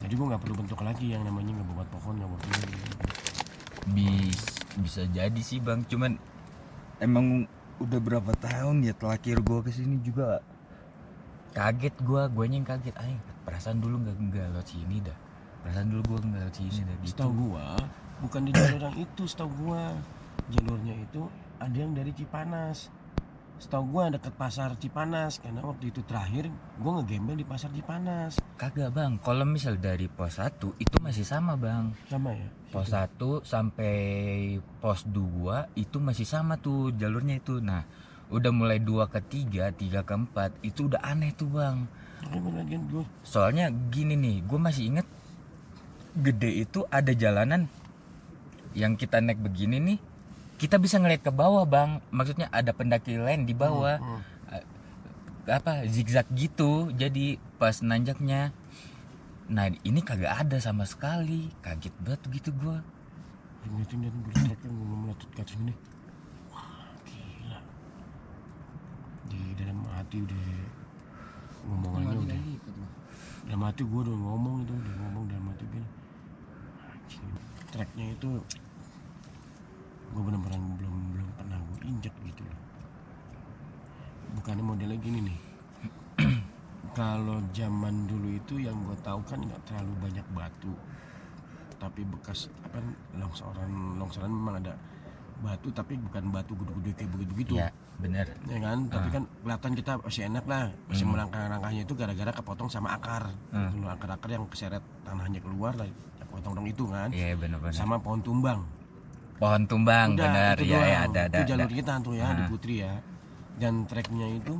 Jadi gue nggak perlu bentuk lagi yang namanya ngebuat pohon, nggak buat ini. Bisa jadi sih bang, cuman emang udah berapa tahun ya terakhir gue kesini juga kaget guanya yang kaget. Perasaan dulu nggak lewat sini dah. Perasaan dulu gue nggak lewat sini dah gitu. Setahu gue bukan di jalur yang itu, setahu gue jalurnya itu ada yang dari Cipanas. Setahu gue deket pasar Cipanas, karena waktu itu terakhir gue ngegembel di pasar Cipanas. Kagak bang, kalau misal dari pos 1 itu masih sama bang. Sama ya? Pos 1 sampai pos 2 itu masih sama tuh jalurnya itu. Nah udah mulai 2 ke 3, 3 ke 4 itu udah aneh tuh bang. Soalnya gini nih, gue masih inget gede itu ada jalanan yang kita naik begini nih, kita bisa ngeliat ke bawah bang. Maksudnya ada pendaki lain di bawah. Apa zigzag gitu, jadi pas nanjaknya. Nah ini kagak ada sama sekali, kaget banget gitu gue. Ngeliatin truknya meletut ke atas gini. Wah gila. Di dalam hati udah ngomongannya udah. Dalam hati gue udah ngomong dalam hati gini. Tracknya itu gue bener-bener belum pernah gue injek gitu loh. Bukannya modelnya gini nih. Kalau zaman dulu itu yang gue tahu kan nggak terlalu banyak batu, tapi bekas apa longsoran memang ada batu, tapi bukan batu gede-gede kayak begitu. Ya bener. Ya kan, tapi kan kelihatan kita masih enak lah, masih melangkah-langkahnya itu gara-gara kepotong sama akar, gitu loh, akar-akar yang keseret tanahnya keluar lah, potong itu kan. Iya bener-bener. Sama pohon tumbang. Pohon tumbang, Udah, bener. itu Ya, doang. ya ada. Itu jalur kita tuh ya di Putri ya. Dan treknya itu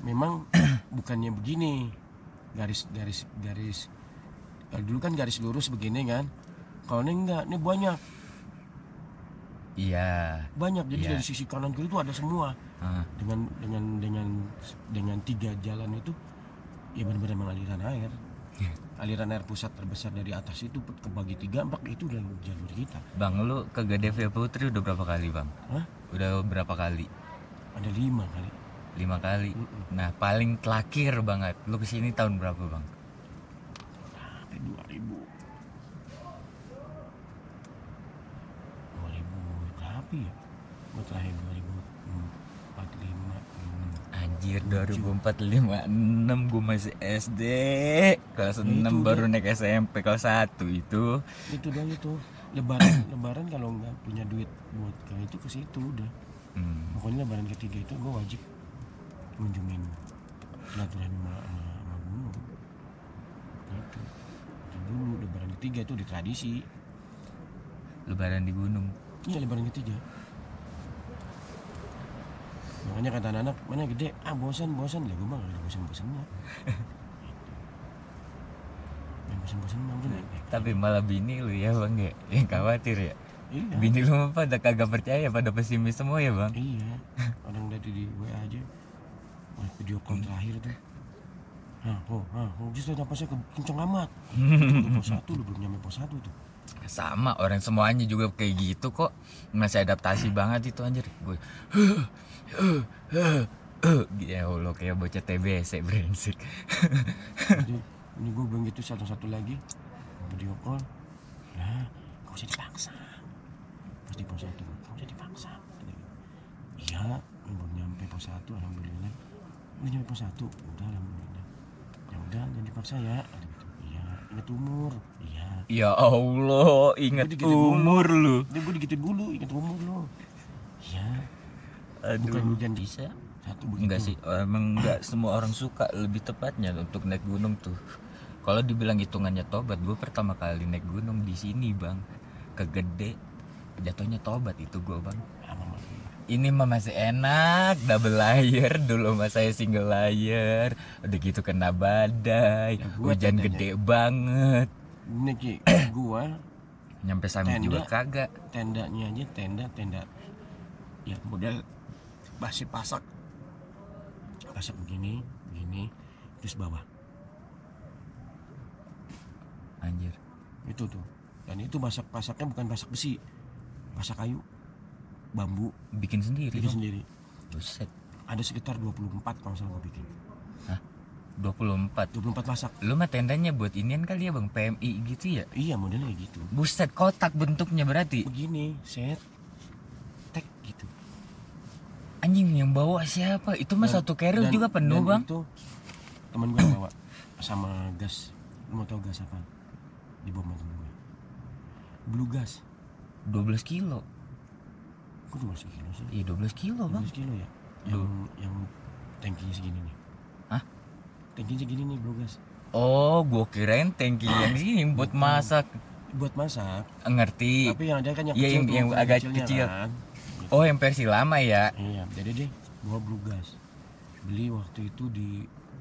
memang bukannya begini, garis dulu kan garis lurus begini kan. Kalau ini enggak, ini banyak. Iya. Jadi dari sisi kanan kiri itu ada semua. Dengan 3 jalan itu ya benar-benar mengaliran air. Aliran air pusat terbesar dari atas itu kebagi 3, 4 itu udah jalur kita. Bang, lu ke Gede Putri udah berapa kali bang? Hah? Udah berapa kali? Ada 5 kali. 5 kali. Nah paling terakhir banget lu kesini tahun berapa bang? Sampai 2000 berapa ya? Gue terakhir 2004, 5, 6. Anjir 2004, 5, 6 gue masih SD kelas 6 baru naik SMP kelas 1 itu. Itu dah itu. Lebaran kalau nggak punya duit buat kayak itu ke situ udah. Pokoknya lebaran ketiga itu gue wajib ngunjungin silaturahmi sama gunung. Itu dulu lebaran ketiga itu di tradisi. Lebaran di gunung. Iya lebaran ketiga. Makanya kata anak mana gede, bosan lah, gue mah gak ada bosan-bosannya. Bosan-bosan mah udah naik. Tapi malah bini lu ya bang ya, yang khawatir ya. Iya. Bini lu mah pada kagak percaya, pada pesimis semua ya bang. Iya. Orang dari di WA aja, video call terakhir tuh. Justru napasnya kenceng amat. Udah pos 1, lu belum nyampe pos 1 tuh. Sama orang semuanya juga kayak gitu kok, masih adaptasi banget itu anjir gue. Ya Allah kayak bocah TBC brengsek. Jadi ini gue bilang gitu satu lagi video call. Nah, gak usah dipaksa. Pas di pos 1, gak usah dipaksa. Iya, belum nyampe pos 1 alhamdulillah. Udah nyampe pos 1, udah alhamdulillah. Ya udah jangan dipaksa ya. Iya, ingat umur. Iya. Ya Allah, ingat umur lu. Dia gue digituin dulu, ingat umur lu. Iya. Aduh. Bukan jangan Bisa. Satu begitu. Enggak sih, emang enggak semua orang suka. Lebih tepatnya untuk naik gunung tuh. Kalau dibilang hitungannya tobat, gue pertama kali naik gunung di sini bang, ke Gede, jatuhnya tobat itu gue bang. Ini mah masih enak, double layer, dulu mah saya single layer, udah gitu kena badai, Ya, hujan gede banget. Ini Ki, gua Nyampe Summit juga kagak. Tendanya aja tenda ya model basi pasak begini terus bawah Anjir itu tuh, dan itu pasaknya bukan pasak besi, pasak kayu, bambu, bikin sendiri. sendiri. Buset. Ada sekitar 24 kalau salah gua bikin. Hah? 24. 24 masak. Lu mah tendanya buat inian kali ya bang, PMI gitu ya? Iya modelnya kayak gitu. Buset, kotak bentuknya berarti. Begini, set, tek gitu. Anjing, yang bawa siapa? Itu mah satu keril juga penuh dan bang. Itu temen gue bawa sama gas. Lu mau tau gas apa? Dibawa sama temen gue. Blue gas. 12 kilo. Kok 12 kilo sih? Iya 12 kilo bang. 12 kilo ya? Yang tankinya segini nih. Hah? Tankinya segini nih blue gas. Oh, gua kirain tangki yang sini buat masak. Buat masak. Ngerti. Tapi yang ada kan yang Iya, kecil tuh, yang agak kecilnya kecil. kan. Oh, yang versi lama ya. Iya, jadi deh bawa blue gas. Beli waktu itu di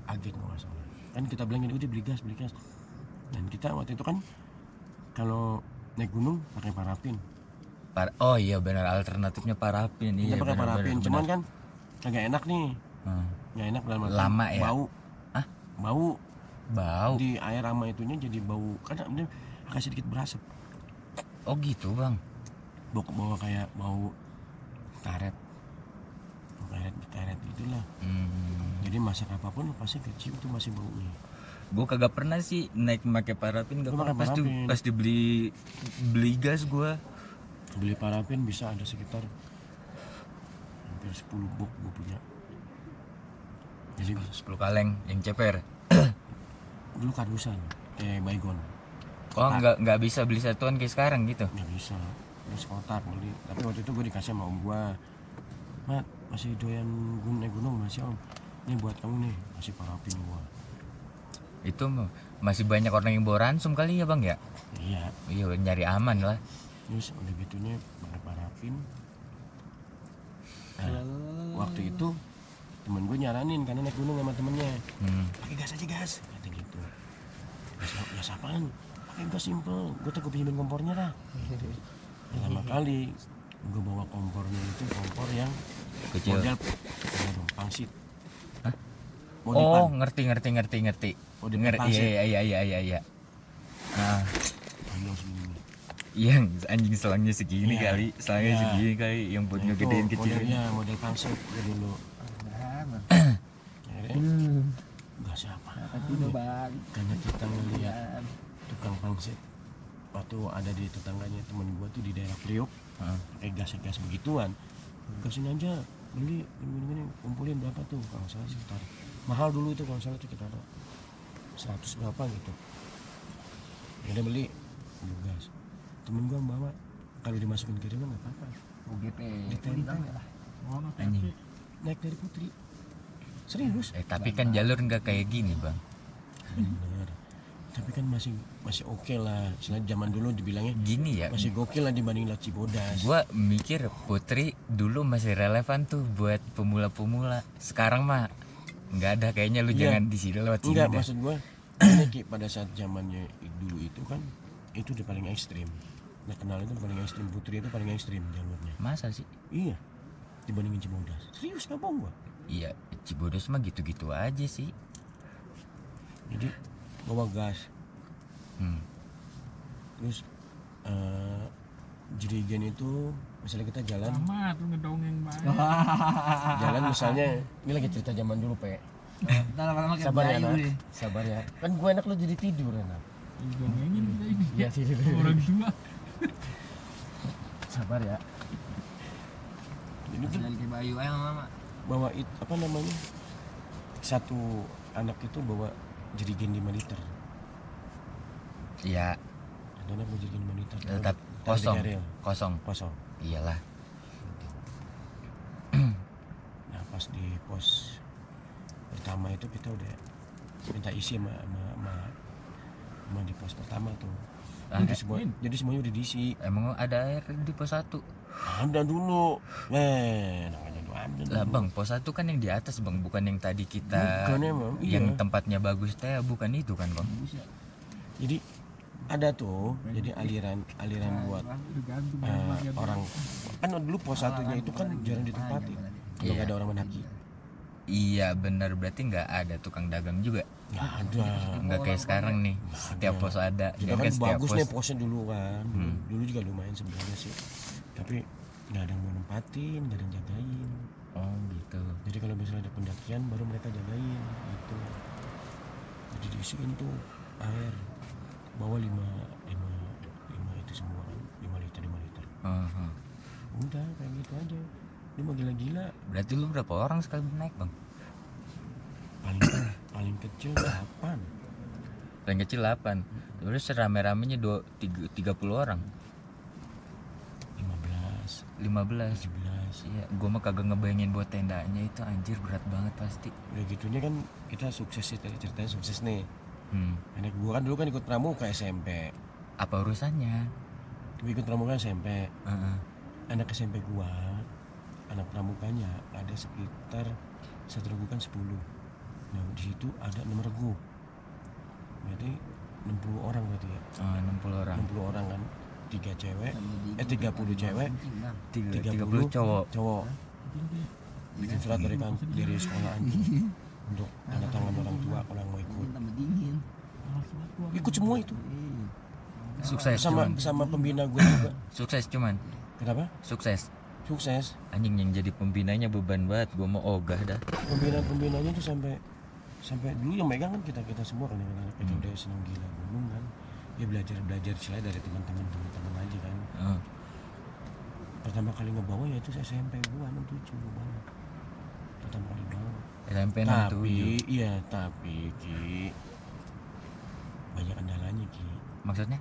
Agen kalau nggak salah. Kan kita bilang udah beli gas. Dan kita waktu itu kan kalau naik gunung pakai parafin. Oh iya benar, alternatifnya parafin. Kita Iya pakai benar, parafin, benar, cuman benar. kan agak enak nih. Nggak enak dalam arti Lama ya? bau. Hah? Bau Bau. di air sama itunya jadi bau. Kadang dia agak sedikit berasap. Oh gitu bang. Bawa kayak bau karet. Karet gitulah. Jadi masak apapun pasti kecium tuh masih baunya. Gue kagak pernah sih naik pakai parafin, gak Gua pernah. pakai parafin. Pas beli gas gue. Beli parafin bisa ada sekitar hampir 10 box gue punya. Jadi 10 kaleng yang ceper. dulu kardusan kayak baygon. Oh nggak bisa beli satuan kayak sekarang gitu. Nggak bisa, terus kotak beli. Tapi waktu itu gue dikasih sama om gue, Mat masih doyan naik gunung masih om, ini buat kamu nih, masih parafin gue. Itu masih banyak orang yang bawa ransum kali ya bang ya. Iya nyari aman lah. Terus udah gitunya pakai parafin. Nah, waktu itu temen gue nyaranin karena naik gunung sama temennya, pakai gas aja gas, kata gitu. Gas apaan? Pakai gas simple, gue tuh gue pinjemin kompornya dah. Gitu. Pertama kali gue bawa kompornya itu kompor yang Kecil. model pangsit. Hah? Model Oh pan. ngerti. Model Ngerti. pangsit. Iya. Ah, Panjang segini. yang anjing selangnya segini Iya. kali, selangnya Iya. segini kali, yang buat Nah, itu ngegedein kecil. modelnya model pangsit gue dulu. Gak siapa. Karena kita ngeliat tukang pangsit waktu ada di tetangganya temen gue tuh di daerah Priok, pakai gas begituan. Gasin aja, beli gini kumpulin berapa tuh kalau salah sekitar mahal dulu itu kalau salah tuh kita ada 100 berapa gitu. Udah beli gas. Temen gue bawa, kalau dimasukin kiriman nggak apa-apa. Ditempel Anjing. naik dari Putri. Serius? Tapi kan jalur nggak kayak gini bang. Bener. Tapi kan masih oke lah. Selain zaman dulu dibilangnya Gini ya. masih gokil lah dibanding Laut Cibodas. Gua mikir Putri dulu masih relevan tuh buat pemula-pemula. Sekarang mah nggak ada kayaknya, lu Iya. jangan di sini lewat sini Enggak, dah. maksud gue ini Ki, pada saat zamannya dulu itu kan itu udah paling ekstrim. Nah kenal itu paling ekstrim, Putri itu paling ekstrim jalurnya. Masa sih? Iya, dibandingin Cibodas. Serius nggak bohong gua. Iya, Cibodas mah gitu-gitu aja sih. Jadi bawa gas, terus jerigen itu misalnya kita jalan, sama tuh ngedongeng banget. jalan misalnya ini lagi cerita zaman dulu Pe. Sabar ya nak, sabar ya. Kan gue enak lu jadi tidur enak. Dongengin kita ini. Iya tidur. Orang tua. Sabar ya. Jadi tuh Kayak Bayu aja mama. bawa apa namanya, satu anak itu bawa jerigen 5 liter. Iya, Ada anak bawa jerigen 5 liter. tetap Taruh di kosong. keril. Kosong. Iyalah. Nah pas di pos pertama itu kita udah minta isi sama di pos pertama tuh. Jadi semuanya udah diisi. Emang ada air di pos 1? Ada dulu. Namanya tuh ada. Lah dulu. bang, pos 1 kan yang di atas bang, bukan yang tadi kita Bukan emang, yang iya. tempatnya bagus teh, bukan itu kan bang? Jadi ada tuh, jadi aliran buat orang. Kan dulu pos satunya itu kan jarang ditempatin. Kalau Iya. nggak ada orang mendaki. Iya benar, berarti nggak ada tukang dagang juga. Nggak ada. Nggak kayak sekarang nih, setiap pos ada. Kita Ya kan kan setiap bagus pos. nih posnya dulu kan. Dulu juga lumayan sebenarnya sih. Tapi nggak ada yang mau nempatin, nggak ada yang jagain. Oh gitu. Jadi kalau misalnya ada pendakian baru mereka jagain gitu. Jadi diisiin tuh air, bawa 5 itu semua kan, 5 liter. Aha. Udah kayak gitu aja. Dia mah gila-gila. Berarti lu berapa orang sekali naik bang? Paling kecil 8. Paling kecil 8. Terus rame-ramenya 30 orang. 15, 15. 17. Iya, gua mah kagak ngebayangin buat tendanya itu, anjir berat banget pasti. Udah gitunya kan kita sukses sih, tadi ceritanya sukses nih. Anak gua kan dulu kan ikut pramuka SMP. Apa urusannya? Gua ikut pramuka SMP. Heeh. Anak SMP gua, anak pramukanya ada sekitar satu regu kan 10. Nah di situ ada 6 regu. Berarti 60 orang berarti ya. 60 orang. 60 orang kan. 3 cewek, 30 cewek, 30 cowok. Bikin surat dari sekolahan untuk tanda tangan orang tua kalau mau ikut. Ikut semua itu. Sukses Sama pembina gue juga. Sukses cuman. Kenapa? Sukses. Sukses. Anjing yang jadi pembinanya beban banget, gua mau ogah dah. Pembinanya tuh sampai dulu yang megang kan kita semua kan, yang anak kita udah seneng gila gunung kan. Ya belajar selain dari teman-teman aja kan. Pertama kali ngebawa ya itu SMP gua 67 banget. Pertama kali bawa. SMP 67. Tapi Ki banyak kendalanya Ki. Maksudnya?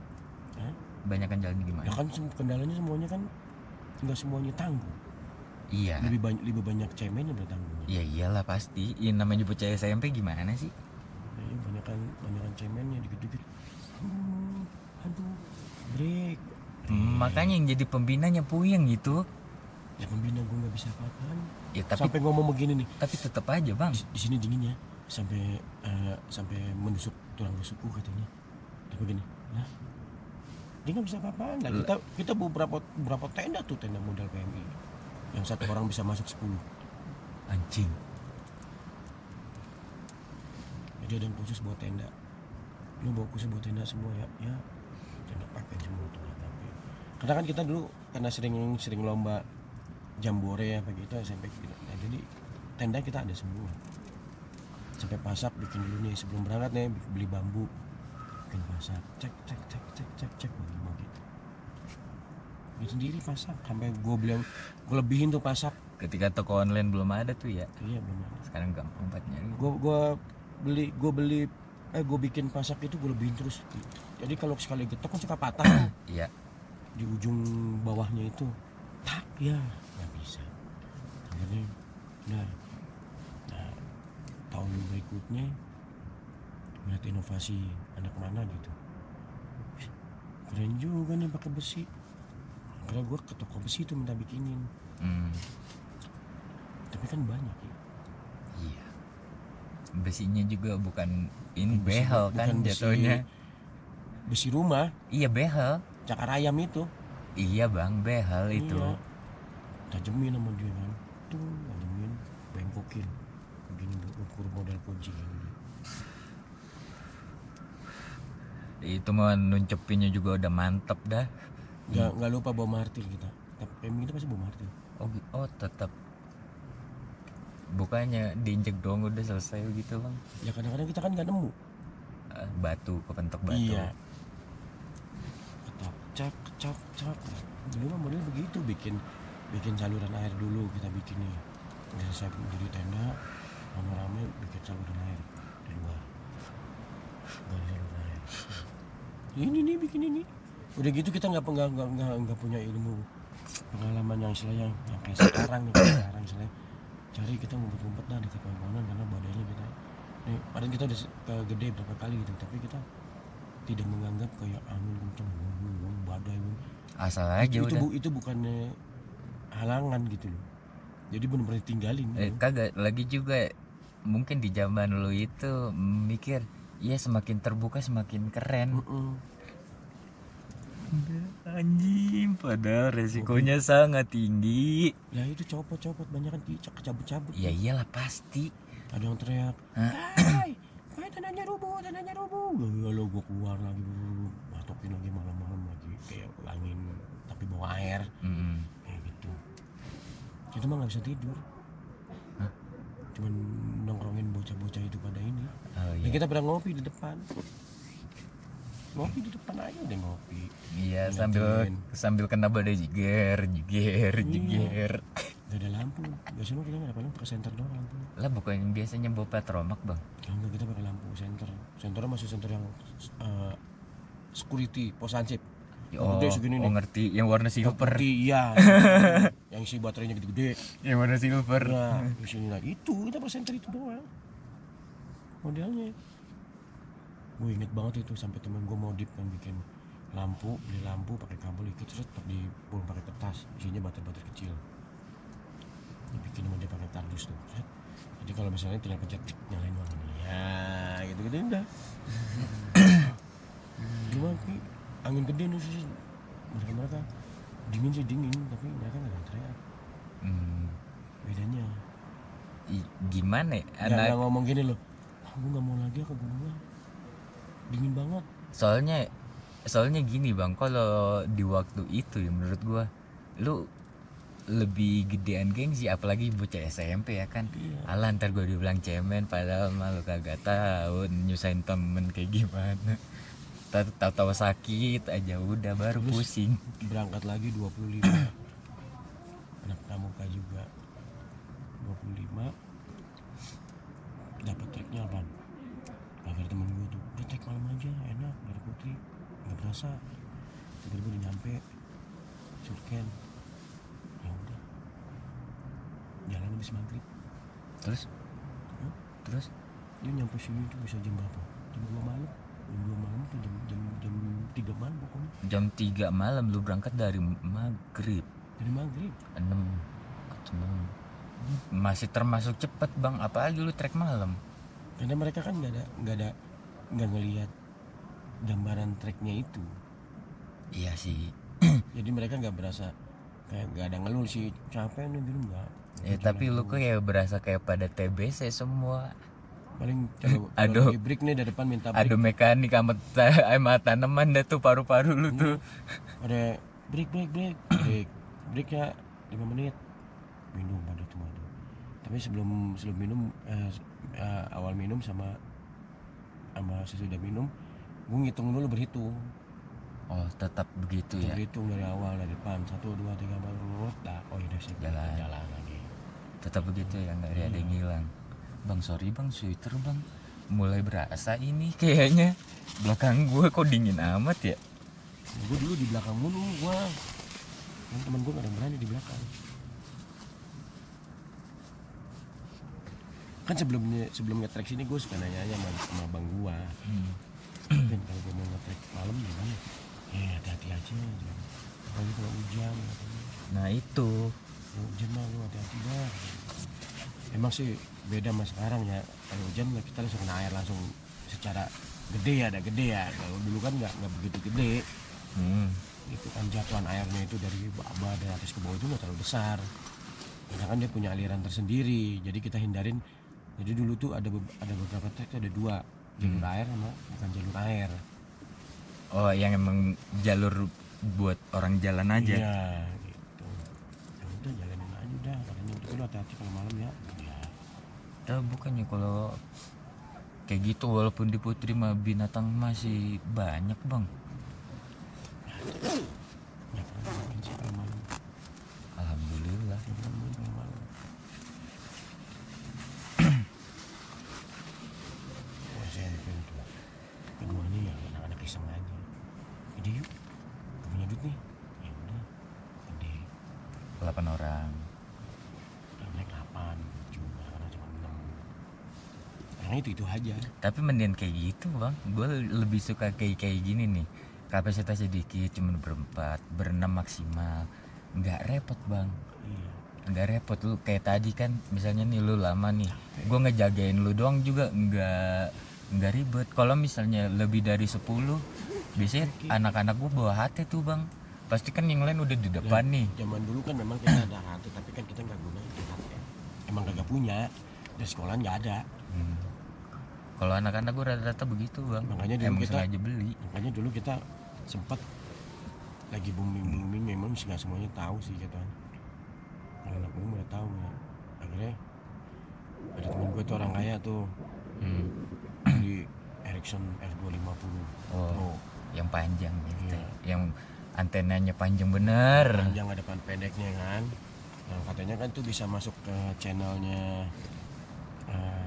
Hah? Banyak kan jalan gimana? Ya kan kendalanya semuanya kan nggak semuanya tangguh. Iya. Lebih banyak cemennya bertangguhnya. Ya iyalah pasti. Ya namanya bocah SMP gimana sih? Ya, banyakan cemennya dikit-dikit. Aduh, break. Makanya yang jadi pembinanya puyeng gitu. Ya pembina gue nggak bisa apa-apaan. Ya tapi Sampai ngomong begini nih. tapi tetap aja bang. Di sini dinginnya sampai menusuk tulang rusukku katanya. Dia begini. Nah, dia nggak bisa apa-apaan. Nah, kita beberapa tenda modal PMI. Yang satu orang bisa masuk 10. Anjing. Jadi ada yang khusus buat tenda. Lu bawa khusus buat tenda semua ya. Ya. Tenda pakai semua tuh. Tapi karena kan kita dulu karena sering lomba jambore ya begitu SMP gitu. Nah, jadi tenda kita ada semua. Sampai pasak bikin dulu nih sebelum berangkat nih beli bambu. Bikin pasak. Cek mau gitu. Dia sendiri pasak sampai gue lebihin tuh pasak. Ketika toko online belum ada tuh ya. Iya belum ada. Sekarang gampang banget nyari. Gue bikin pasak itu gue lebihin terus. Jadi kalau sekali getok kan suka patah tuh. Iya. Di ujung bawahnya itu tak ya nggak bisa. Akhirnya nah tahun berikutnya melihat inovasi anak mana gitu. Keren juga nih pakai besi. Karena gue ke toko besi itu minta bikinin. Tapi kan banyak ya. Iya. Besinya juga bukan ini Bukan behel besi- kan bukan jatuhnya. Besi rumah, Iya behel. cakar ayam itu. Iya bang, behel itu. Iya. Tajemin sama dia kan. Tuh, tajemin, bengkokin. Begini ukur model kunci gini. Itu mah nuncepinnya juga udah mantep dah. Nggak lupa bawa martil kita. Tapi PMI itu pasti bawa martil. Oh tetap. Bukannya diinjek doang udah selesai gitu bang. Ya kadang-kadang kita kan nggak nemu. Batu, kepentok batu. Iya. Ketap, cak. Dulu mah model begitu, bikin saluran air dulu kita bikin nih. Udah selesai jadi tenda, rame-rame bikin saluran air di luar. Dari saluran air. Ini nih bikin ini. Udah gitu kita nggak punya ilmu pengalaman yang istilahnya yang kayak sekarang istilahnya. Cari kita ngumpet-ngumpet dah dekat pohon-pohonan karena badannya kita. Nih, padahal kita udah gede berapa kali gitu, tapi kita tidak menganggap kayak angin kenceng, badai. Asal aja udah. Itu bukannya halangan gitu loh. Jadi benar-benar ditinggalin. Kagak lagi juga mungkin di zaman lu itu mikir ya semakin terbuka semakin keren. Anjing, padahal resikonya sangat tinggi. Ya itu copot banyak kan kecabut-cabut. Ya iyalah pasti. Ada yang teriak, "Hai, tendanya rubuh." Lalu gua keluar lagi dulu, matokin lagi malam-malam lagi kayak angin tapi bawa air. Kayak gitu. Itu mah nggak bisa tidur. cuman nongkrongin bocah-bocah itu pada ini. Oh Dan iya. kita pada ngopi di depan. Ngopi di depan aja udah ngopi. Iya, Ngeliatin. sambil kena badai jiger. Iya. Jiger. Gak ada lampu. Biasanya kita nggak ada lampu, pakai senter doang lampu. Lah bukannya biasanya bawa petromak, Bang? Kalau enggak kita pakai lampu senter. Senternya masih senter yang security, pos ansip. Oh, Gede segini nih. ngerti, yang warna silver. Putih, iya. Yang isi baterainya gede-gede. Yang warna silver. Nah, di sini lah itu kita pakai senter itu doang. Modelnya. Gue inget banget itu sampai temen gue modif kan bikin lampu, beli lampu pakai kabel ikat terus dibungkus pakai kertas, isinya baterai kecil. Dibikin sama dia pakai kardus tuh. Set. Jadi kalau misalnya tinggal pencet tik, nyalain doang nih. Ya, gitu-gitu udah. Cuma angin gede nih sih. Mereka dingin sih dingin, tapi mereka nggak ada teriak. Bedanya. Gimana ya? Nggak ngomong gini loh. Gue nggak mau lagi ke gunung. Dingin banget. Soalnya gini Bang, kalau di waktu itu ya menurut gua lu lebih gedean gengsi, apalagi bocah SMP ya kan. Iya. Alah ntar gua dibilang cemen padahal malu kagak tahu nyusahin temen kayak gimana. Tahu-tahu sakit aja udah baru Terus pusing. Berangkat lagi 25. Anak pramuka juga 25. Dapat treknya apa? Agar temen gue tuh udah trek malam aja enak dari Putri, nggak berasa. Tiba-tiba udah nyampe Surken. Ya udah, jalan habis maghrib. Terus Dia nyampe sini tuh bisa jam berapa? Jam 2 malam. Jam 2 malam tuh jam 3 malam pokoknya. jam 3 malam lu berangkat dari maghrib Dari maghrib. 6 ketemu. Masih termasuk cepet Bang, apalagi lu trek malam. Karena mereka kan nggak ngelihat gambaran treknya itu. Iya sih. Jadi mereka nggak berasa kayak nggak ada ngeluh sih capek nih gitu nggak. Ya tapi lu kayak berasa kayak pada TBC semua. Paling kalau Aduh. lagi break nih dari depan minta break. Ada mekanik sama tanaman dah tuh paru-paru lu tuh. Ada break ya 5 menit minum pada tuh madu. Tapi sebelum minum awal minum sama sesudah minum gue ngitung dulu, berhitung. Oh tetap begitu ya. Berhitung dari awal, dari depan 1 2 3 4 dah. Oh iya sih jalan lagi. Tetap begitu ya, nggak ada yang hilang. Bang sorry Bang, sweater Bang mulai berasa ini kayaknya. Belakang gue kok dingin amat ya. Gue dulu di belakang mulu gue. Kan temen gue gak ada yang berani di belakang. Kan sebelum nge-trek sini gue suka nanya sama bang gue. Ben kalau gue mau nge-trek malam gimana? Hati-hati aja. Apalagi kalau hujan. Nah itu. Kalau hujan mah lu hati-hati dah. Emang sih beda sama sekarang ya. Kalau hujan kita langsung kena air langsung secara gede ya. Kalau dulu kan nggak begitu gede. Itu kan jatuhan airnya itu dari bawah dari atas ke bawah itu nggak terlalu besar. Karena kan dia punya aliran tersendiri. Jadi kita hindarin. Jadi dulu tuh ada beberapa trek ada 2 jalur air sama bukan jalur air. Oh yang emang jalur buat orang jalan aja. Iya gitu. Ya udah jalanin aja udah. Katanya itu lu hati-hati kalau malam ya. Tahu bukannya kalau kayak gitu walaupun di Putri mah binatang masih banyak Bang. Ya pernah main sih kalau malam. Alhamdulillah. Ya pernah main kalau malam. SMP itu keduanya ya anak-anak iseng aja. Ide yuk, gak punya duit nih. Ya udah, gede. 8 orang. Naik 8, 7, karena cuma 6. Karena itu aja. Tapi mending kayak gitu Bang. Gue lebih suka kayak gini nih. Kapasitas sedikit, cuma berempat, berenam maksimal. Nggak repot Bang. Iya. Nggak repot lu kayak tadi kan. Misalnya nih lu lama nih. Gue ngejagain lu doang juga nggak ribet. Kalau misalnya lebih dari 10, biasanya anak-anak gue bawa hati tuh Bang. Pasti kan yang lain udah di depan nih. Zaman dulu kan memang kita ada hati, tapi kan kita nggak gunain itu hati. Emang kagak punya. Dari sekolah nggak ada. Kalau anak-anak gue rata-rata begitu Bang. Makanya dulu emang kita sengaja beli. Makanya dulu kita sempat lagi booming memang nggak semuanya tahu sih kita. Kalau anak umum udah tahu ya. Akhirnya Ada temen gue tuh orang kaya tuh beli Ericsson R250 Oh, Pro. yang panjang gitu. Iya. Yang antenanya panjang bener. Panjang ada depan pendeknya kan. Nah, katanya kan tuh bisa masuk ke channelnya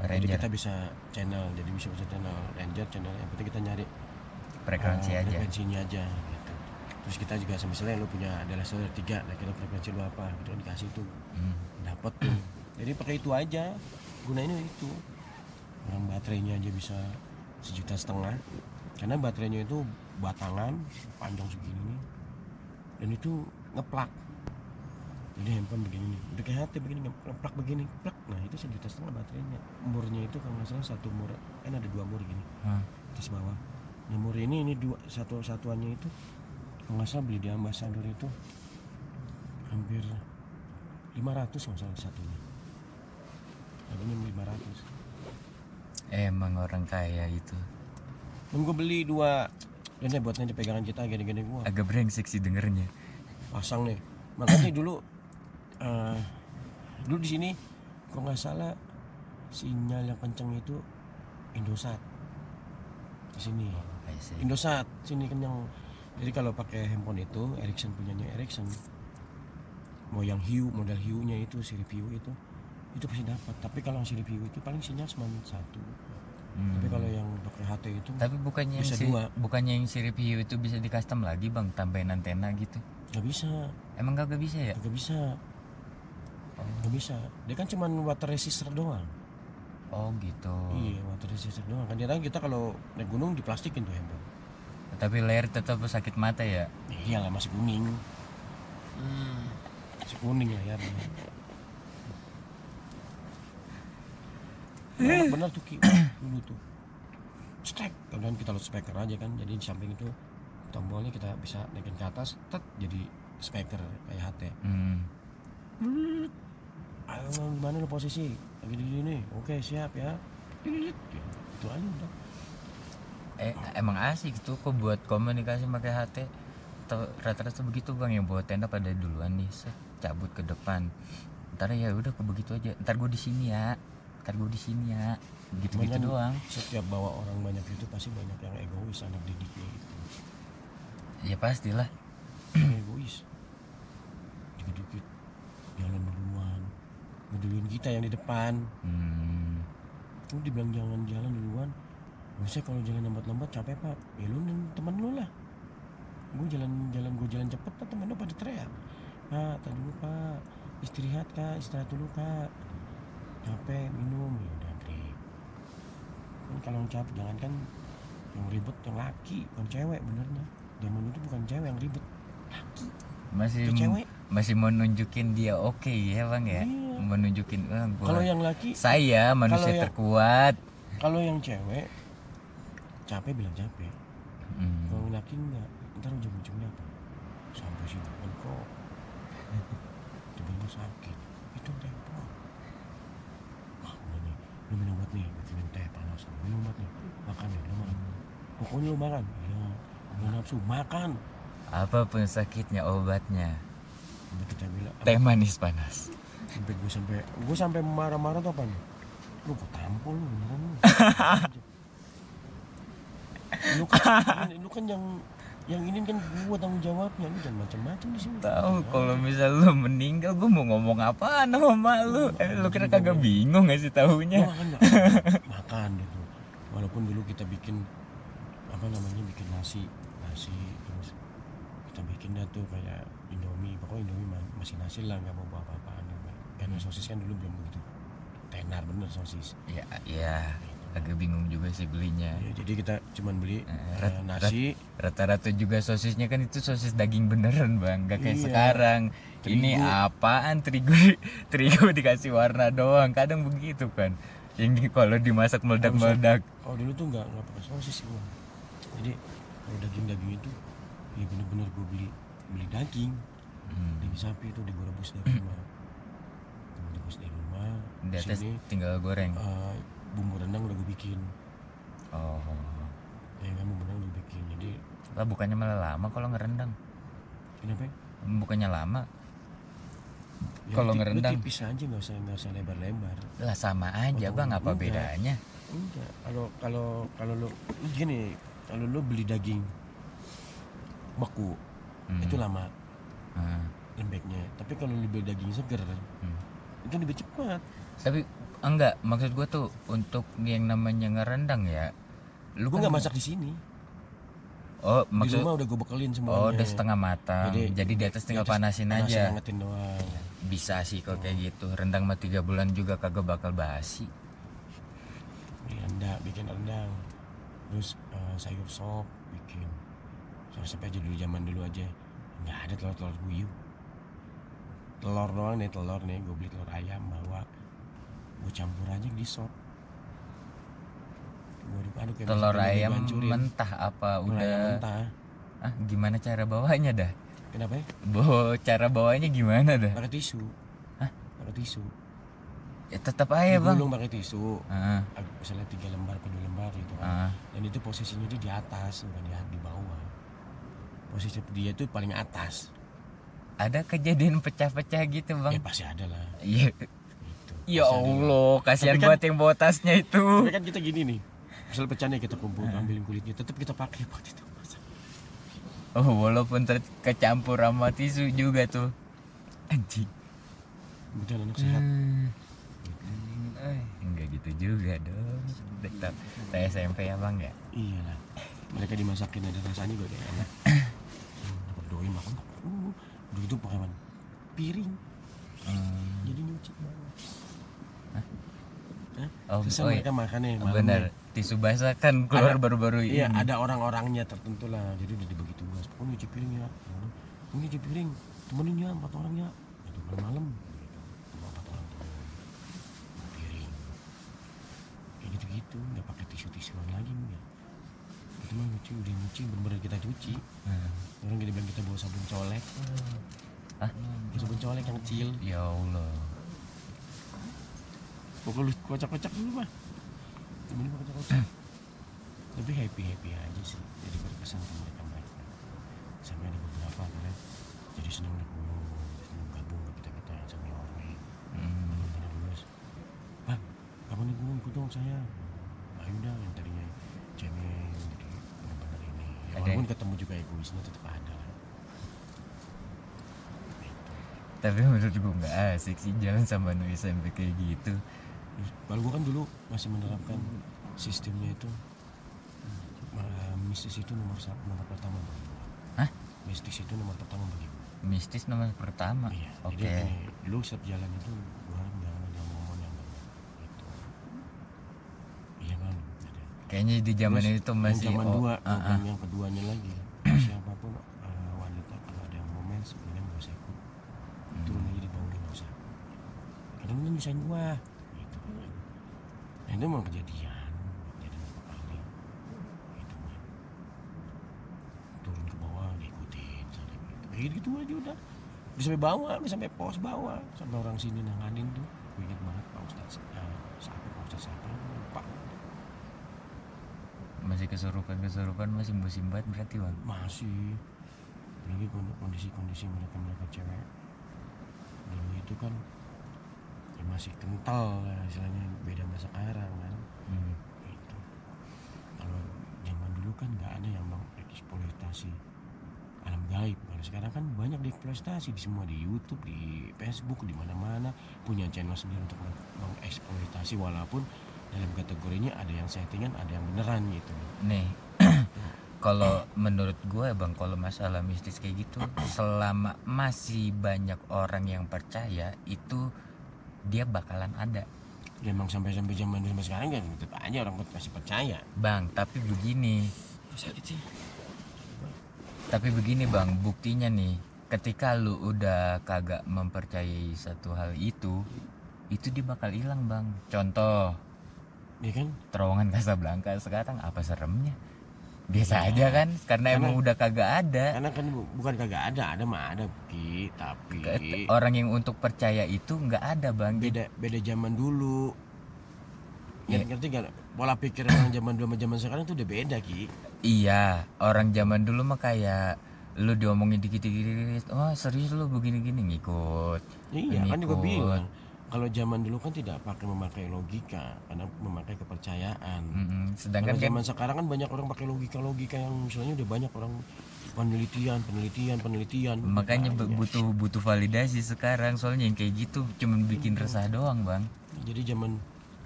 jadi Ranger. kita bisa channel, jadi bisa channel Ranger, channel yang penting kita nyari Frekuensi aja. frekuensinya aja gitu. Terus kita juga misalnya lu punya ada laser 3, nah kira frekuensi lu apa gitu kan dikasih tuh, dapat tuh. Jadi pakai itu aja, gunainnya itu. Orang baterainya aja bisa 1,5 juta, karena baterainya itu batangan panjang segini nih, dan itu ngeplak. Jadi handphone begini nih, udah kayak HT begini, ngeplak begini, plak. Nah itu 1,5 juta baterainya. Umurnya itu kalau nggak salah satu mur, kan ada 2 mur gini, atas bawah. Nah, mur ini satuannya itu kalau nggak salah beli di Ambassador itu hampir 500 nggak salah satunya. Harganya 500. Emang orang kaya itu. Dan gue beli 2, dan buat nanti pegangan kita gede-gede gua Agak brengsek sih dengernya. pasang nih. Makanya dulu di sini kalau nggak salah sinyal yang kenceng itu Indosat di sini. Indosat sini kan yang, jadi kalau pakai handphone itu Ericsson punyanya Ericsson, mau yang Hue, model Hue-nya itu sirip Hue itu pasti dapat. Tapi kalau yang sirip Hue itu paling sinyal cuma 1. Tapi kalau yang pakai HT itu Tapi bukannya bisa yang 2. bukannya yang sirip hiu itu bisa di custom lagi bang, tambahin antena gitu? Nggak bisa, Emang kagak bisa ya? nggak bisa, nggak bisa. Dia kan cuma water resistor doang. Oh gitu. Iya, water resistor doang. Kan kita kalau naik gunung diplastikin tuh handphone. Tapi layar tetap sakit mata ya. Iyalah masih kuning. Masih kuning layarnya. Benar tuh Ki, dulu tuh. Strike, kemudian kita loudspeaker aja kan. Jadi di samping itu tombolnya kita bisa naikin ke atas, jadi speaker kayak HT. Ayo gimana lo posisi? Lagi di sini. Oke, siap ya. Itu aja udah. Emang asik tuh kok buat komunikasi pakai HT. Rata-rata begitu bang, yang bawa tenda pada duluan nih, cabut ke depan. Ntar ya udah ke begitu aja. Ntar gue di sini ya. Gitu-gitu doang. Setiap bawa orang banyak itu pasti banyak yang egois, anak didiknya itu. Ya pastilah. Yang egois. Dikit-dikit jalan duluan, ngeduluin kita yang di depan. Lu dibilang jangan jalan duluan. Maksudnya kalau jalan lambat-lambat capek pak, ya lu dan temen lu lah. Gue jalan cepet pak, temen lu pada teriak, pak tadi dulu pak, istirahat dulu kak, capek minum. Ya udah trip. Kan kalau yang capek jangan kan yang ribet yang laki, bukan cewek benernya. Zaman itu bukan cewek yang ribet, laki. Masih mau nunjukin dia oke ya bang ya. Iya. Mau nunjukin Kalau yang laki, saya manusia terkuat. kalau yang cewek capek bilang capek. Kalau laki enggak, ntar ujung-ujungnya apa? Sampai sini bengkok, tiba-tiba sakit, itu tempo. Wah udah nih, lu minum obat nih, bikinin teh panas, minum obat nih, makan nih, lu makan. Pokoknya lu makan, iya, lu nafsu makan. Apapun sakitnya obatnya. Sampai kita bilang, Teh manis panas. sampai gue sampai marah-marah tuh apa nih? Lu gue tampol lu beneran lu. lu kan yang ini kan gue tanggung jawabnya, lu jangan macam-macam di sini. Tahu kalau misal lu meninggal gue mau ngomong apaan sama mak lu? Lu kira kagak bingung nggak sih tahunya? Makan gitu. Walaupun dulu kita bikin bikin nasi terus kita bikin dah tuh kayak Indomie, pokoknya Indomie masih nasi lah, nggak mau bawa apa-apaan. Karena sosis kan dulu belum begitu tenar bener sosis. Ya agak bingung juga sih belinya. Ya, jadi kita cuman beli nasi. Rata-rata juga sosisnya kan itu sosis daging beneran bang, gak kayak Iya. sekarang. Terigu. Ini apaan terigu dikasih warna doang, kadang begitu kan. Yang kalau dimasak meledak-meledak. Oh dulu tuh nggak pakai sosis gua. Jadi kalau daging itu ya bener-bener gua beli daging. Daging sapi itu gue rebus dari rumah. Di atas Sini, tinggal goreng. bumbu rendang udah gue bikin. Oh. Ya kan bumbu rendang udah bikin. Jadi Lah bukannya malah lama kalau ngerendang? kenapa? Bukannya lama? Ya, Kalau lu ngerendang tipis aja, nggak usah lebar-lebar. lah sama aja Potong bang, apa enggak. bedanya? Enggak, kalau lu gini, kalau lu beli daging beku itu lama Hmm. lembeknya. Tapi kalau lu beli daging seger itu lebih cepat. Tapi enggak, maksud gue tuh untuk yang namanya ngerendang ya, lu Gue kan nggak masak di sini. oh Di maksud rumah udah gue bekelin semuanya. oh udah setengah matang, jadi di atas tinggal panasin aja. Angetin doang. Bisa sih kalau kayak gitu. Rendang mah 3 bulan juga kagak bakal basi. Bikin rendang. Terus sayur sop bikin. Sayur sop aja dulu, zaman dulu aja. Nggak ada telur puyuh. Telur doang nih, gue beli telur ayam bawa. Gue campur aja di sop. Gue aduk kayak Telur masih ayam dihancurin. mentah apa Telur ayam udah? mentah. Ah, gimana cara bawanya dah? Kenapa ya? Cara bawanya gimana dah? Pakai tisu. Hah? Pakai tisu. Ya tetap aja bang. Digulung pakai tisu. Ah, Misalnya 3 lembar atau 2 lembar gitu kan. ah. Dan itu posisinya dia di atas, bukan di bawah. Posisi dia itu paling atas. Ada kejadian pecah-pecah gitu Ya bang? pasti ada lah. Iya. Gitu. Ya Pasti ada lah. Allah, kasihan Tapi kan- buat yang bawa tasnya itu. Tapi kan kita gini nih. Misal pecahnya kita kumpul, ambilin kulitnya, tetap kita pakai buat itu. Oh, walaupun kecampur sama tisu juga tuh. Anjing. Betul, anak sehat. Enggak gitu juga dong. Tetap SMP ya bang ya. Iyalah. Mereka dimasakin ada rasanya juga kayak enak. Dapat doi makan. Doi itu pakai mana? Piring. Jadi nyuci banget. Oh, Susah oh mereka makannya malamnya. benar. Tisu basah kan keluar baru-baru ini. Iya, ada orang-orangnya tertentu lah. Jadi udah dibagi tugas. Oh, nyuci piring ya. Oh, nyuci piring. Temenin ya 4 orang ya. Itu malam. Cuma 4 orang tuh. Piring. Kayak gitu-gitu. Nggak pakai tisu-tisuan lagi enggak. Itu mah udah nyuci bener-bener kita cuci. Orang gini bilang kita bawa sabun colek. Hah? Sabun colek yang kecil. Ya Allah. Pokoknya lu kocak-kocak dulu mah. Temenin mah kocak-kocak. Tapi happy aja sih. Jadi berkesan sama mereka. Sampai ada beberapa kan. Jadi senang gabung ke kita yang sama Orly. Pada lulus. Bang, kapan nih gue ikut dong saya? Ayo dah, yang tadinya cemeng jadi benar-benar ini. Ya, Ada. walaupun ketemu juga egoisnya tetap ada lah. Gitu. Tapi menurut gue nggak asik sih jalan sama anak SMP kayak gitu. Kalau gue kan dulu masih menerapkan sistemnya itu mistis itu nomor pertama bagi gue. Hah? Mistis itu nomor pertama bagi gue. Mistis nomor pertama. Iya. Oke. Jadi gini, lu setiap jalan itu gue harap jangan ada momen yang gitu. Iya kan? Ada. Kayaknya di zaman Terus itu masih yang zaman dua, ah. yang keduanya lagi siapapun wanita kalau ada yang momen sebenarnya nggak usah ikut, turun aja di bawah udah nggak usah. Kadang lu nyusahin gua, gitu kan. Nah itu emang kejadian beberapa kali, gitu kan. Turun ke bawah diikutin, kayak gitu aja udah. Udah sampai bawah, udah sampai pos bawah, sampai orang sini nanganin tuh, gue inget banget Pak Ustadz siapa lupa. Masih kesurupan masih musim banget berarti bang. Masih lagi kondisi mereka cewek dulu itu kan ya masih kental lah istilahnya, beda sama sekarang kan. Gitu. Kalau zaman dulu kan nggak ada yang mengeksploitasi alam gaib. Kalau sekarang kan banyak dieksploitasi di semua, di YouTube, di Facebook, di mana-mana punya channel sendiri untuk mengeksploitasi, walaupun dalam kategorinya ada yang settingan, ada yang beneran gitu. Nih, kalau menurut gue bang, kalau masalah mistis kayak gitu, selama masih banyak orang yang percaya itu dia bakalan ada. Ya emang sampai zaman dulu sampai sekarang kan tetap aja orang masih percaya. Bang, tapi begini bang, buktinya nih, ketika lu udah kagak mempercayai satu hal itu dia bakal hilang bang. Contoh, Ya kan? terowongan Casablanca sekarang apa seremnya? Biasa aja kan, karena emang udah kagak ada. Karena kan bukan kagak ada mah ada Ki, tapi Orang yang untuk percaya itu nggak ada bang. beda zaman dulu. Ya. Ngerti gak? Pola pikir orang zaman dulu sama zaman sekarang itu udah beda Ki. Iya, orang zaman dulu mah kayak lu diomongin dikit-dikit, oh serius lu begini-gini ngikut. Iya kan juga Ngikut. bilang kalau zaman dulu kan tidak memakai logika karena memakai kepercayaan. Sedangkan Kalau kan zaman sekarang kan banyak orang pakai logika yang misalnya udah banyak orang penelitian. makanya Banyak. butuh validasi sekarang, soalnya yang kayak gitu cuman bikin resah doang bang. Jadi zaman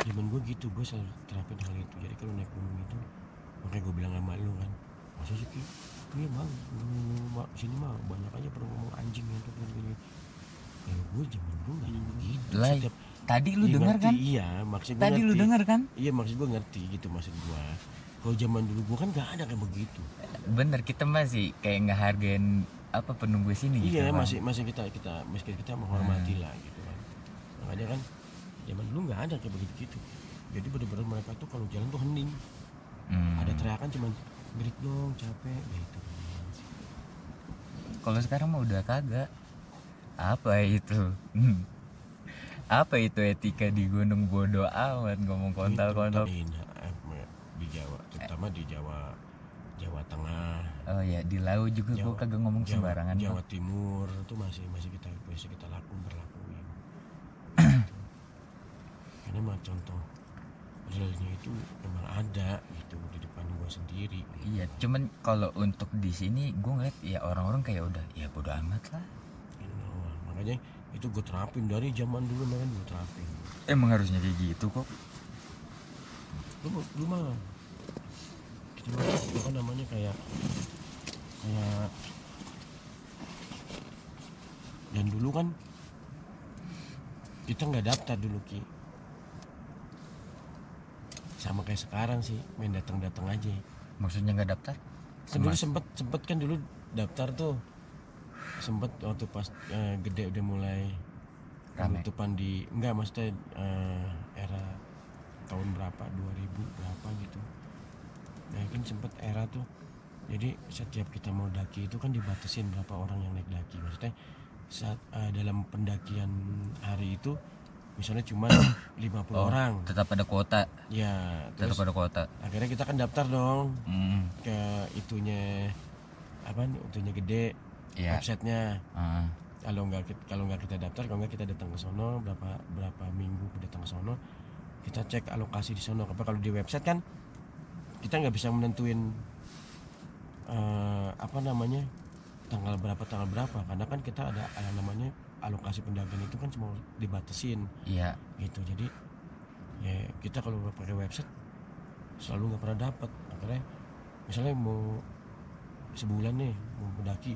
gue gitu, gue selalu terapin hal itu. Jadi kalau naik gunung itu, makanya gue bilang sama lu kan, masa sih Ki? Iya bang, sini mah banyak aja pernah ngomong anjing gitu gini. Ya gue zaman dulu nggak ada begitu. Lah, tadi lu Iya, dengar ngerti, kan? Iya, maksud gue Tadi ngerti. lu dengar kan? Iya, maksud gue ngerti gitu maksud gue. Kalau zaman dulu gue kan nggak ada kayak begitu. Bener, kita masih kayak ngehargain apa penunggu sini gitu Iya, bang. masih kita menghormati lah gitu kan. Makanya kan zaman dulu nggak ada kayak begitu gitu. Jadi benar-benar mereka tuh kalau jalan tuh hening. Ada teriakan cuman break dong, capek gitu. Kalau sekarang mah udah kagak. Apa itu? Apa itu etika di gunung, bodo amat ngomong kontol-kontol. Di Jawa, terutama di Jawa Tengah. Oh ya, di laut juga gua kagak ngomong sembarangan. Jawa Timur itu masih kita berlakuin. Karena mah contoh realnya itu memang ada gitu di depan gua sendiri. Iya, cuman kalau untuk di sini gue ngeliat ya orang-orang kayak udah ya bodo amat lah. Makanya itu gue terapin dari zaman dulu, kan gue terapin. Emang harusnya kayak gitu kok. Lu mah kita mah apa namanya kayak dan dulu kan kita nggak daftar dulu Ki, sama kayak sekarang sih main datang aja. Maksudnya nggak daftar? Kan dulu sempet kan dulu daftar tuh, sempet waktu pas gede udah mulai Rame. penutupan enggak maksudnya era tahun berapa 2000 berapa gitu. Nah kan sempet era tuh, jadi setiap kita mau daki itu kan dibatasin berapa orang yang naik daki. Maksudnya saat dalam pendakian hari itu misalnya cuma 50 orang. Tetap ada kuota. Ya, terus Tetap ada kuota. akhirnya kita kan daftar dong ke itunya itunya gede, Iya. websitenya. Kalau nggak kita daftar, kalau nggak kita datang ke sono berapa minggu datang ke sono, kita cek alokasi di sono. Karena kalau di website kan kita nggak bisa menentuin tanggal berapa, karena kan kita ada namanya alokasi pendakian itu kan semua dibatasin. Iya. Gitu. Jadi ya kita kalau pakai website selalu nggak pernah dapat. Akhirnya misalnya mau sebulan nih mau mendaki,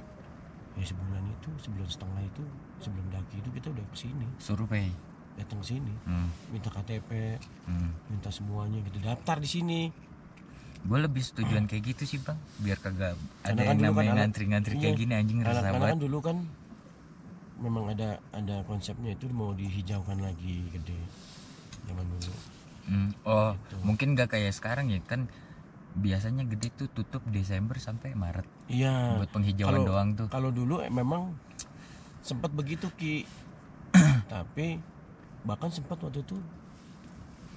ya sebulan setengah itu sebelum daki itu kita udah kesini, Survei. datang ke sini, minta KTP, minta semuanya gitu, daftar di sini. Gue lebih setujuan kayak gitu sih bang, biar kagak ada Karena yang dulu namanya kan ngantri-ngantri kayak gini anjing resah karena banget. kan dulu kan memang ada konsepnya itu mau dihijaukan lagi gede zaman dulu. Oh Gitu. mungkin gak kayak sekarang ya kan, biasanya gede tuh tutup Desember sampai Maret. Iya. Buat penghijauan doang tuh. Kalau dulu memang sempat begitu Ki. Tapi bahkan sempat waktu itu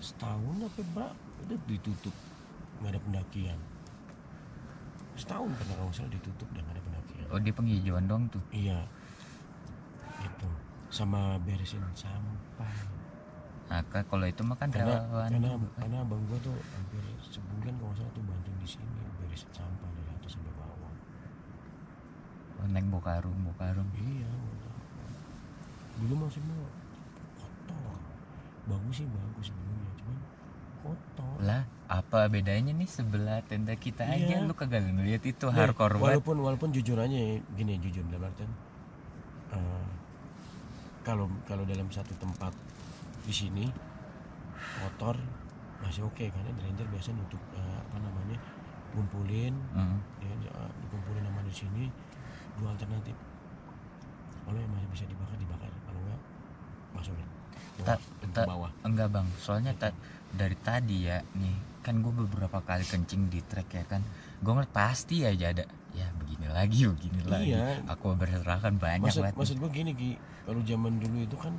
setahun apa berapa udah ditutup, nggak ada pendakian. Setahun pernah kalau salah ditutup dan nggak ada pendakian. Oh di penghijauan doang tuh. Iya. Itu sama beresin sampah. Nah kalau itu mah kan relawan juga kan. Karena abang gua tuh hampir sebulan kalau nggak salah tuh bantuin di sini beresin sampah dari atas sampai bawah. Oh, naik bokarung. Iya. Dulu masih mau kotor. Bagus sebenarnya, cuman kotor. Lah apa bedanya nih sebelah tenda kita aja, Iya. lu kagak ngeliat itu Nih, hardcore banget. walaupun jujur aja ya, jujur dalam artian kalau dalam satu tempat di sini kotor masih oke, karena ranger biasa untuk ngumpulin dikumpulin sama di sini. Dua alternatif, kalau yang masih bisa dibakar, kalau enggak masukin ke bawah. Enggak bang, soalnya dari tadi ya nih kan gue beberapa kali kencing di trek ya kan, gue ngeliat pasti aja ada ya begini lagi Iya. aku berserahkan banyak banget. Maksud gue gini Ki, kalau zaman dulu itu kan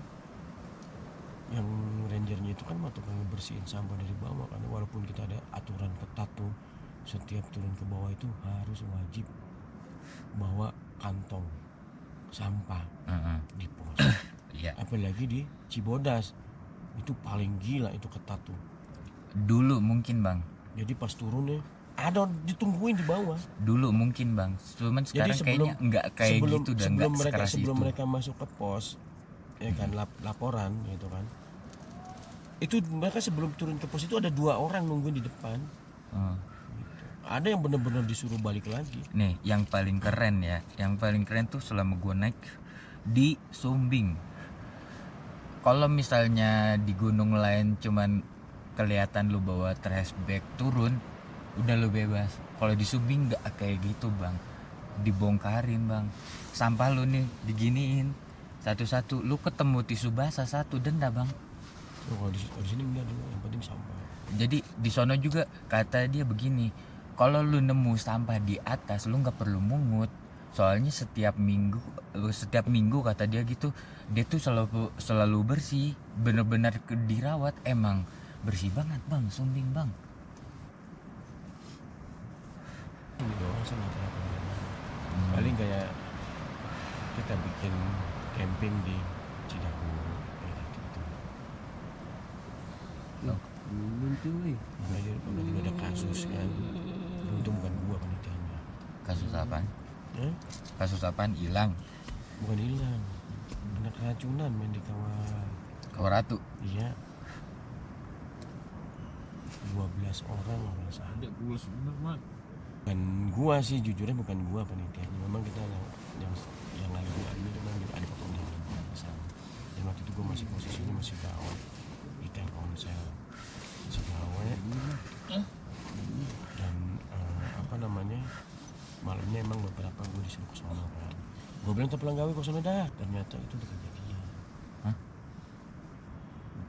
yang rangernya itu kan tukang bersihin sampah dari bawah, karena walaupun kita ada aturan ketat tuh setiap turun ke bawah itu harus wajib bawa kantong sampah Heeh. di pos. Iya. Apalagi di Cibodas itu paling gila, itu ketat tuh. Dulu mungkin bang. Jadi pas turunnya ada ditungguin di bawah. Dulu mungkin bang. Cuman sekarang kayaknya nggak kayak gitu dan nggak sekeras sebelum itu. mereka masuk ke pos, ya kan, laporan gitu kan. Itu mereka sebelum turun ke pos itu ada 2 orang nungguin di depan. Oh. Ada yang benar-benar disuruh balik lagi. Nih yang paling keren ya. Yang paling keren tuh selama gue naik di Sumbing. Kalau misalnya di gunung lain cuman kelihatan lu bawa trash bag turun, udah lu bebas. Kalau di Sumbing nggak kayak gitu bang, dibongkarin bang. Sampah lu nih diginiin satu-satu. Lu ketemu tisu basah 1 denda bang. Kalau di sini enggak dulu, yang penting sampah. Jadi di sono juga kata dia begini, kalau lu nemu sampah di atas lu nggak perlu mungut. Soalnya setiap minggu kata dia gitu, dia tuh selalu bersih, bener-bener dirawat. Emang bersih banget bang, Sumbing bang. Ini doang sih nggak pernah kemana-mana. Paling kayak kita bikin camping di Cidahu kayak gitu. Makanya kalau juga ada kasus kan, untung bukan gua panitianya. Kasus apaan? Hah? Kasus apaan? Hilang. Bukan hilang, kena keracunan main di kawah. Kawaratu. Iya, 12 orang kalau salah. Ada gue sebener mat. Bukan gua sih, jujurnya bukan gua panitianya. Memang kita yang lagi ambil memang ada petunjangan sama. Dan waktu itu gua masih posisinya masih gawat di Telkomsel, masih gawat. Dan apa namanya, malamnya emang beberapa gua disuruh ke sono kan. Gua bilang tuh pulang gawe ke sono dah. Ternyata itu udah kejadian. Hah?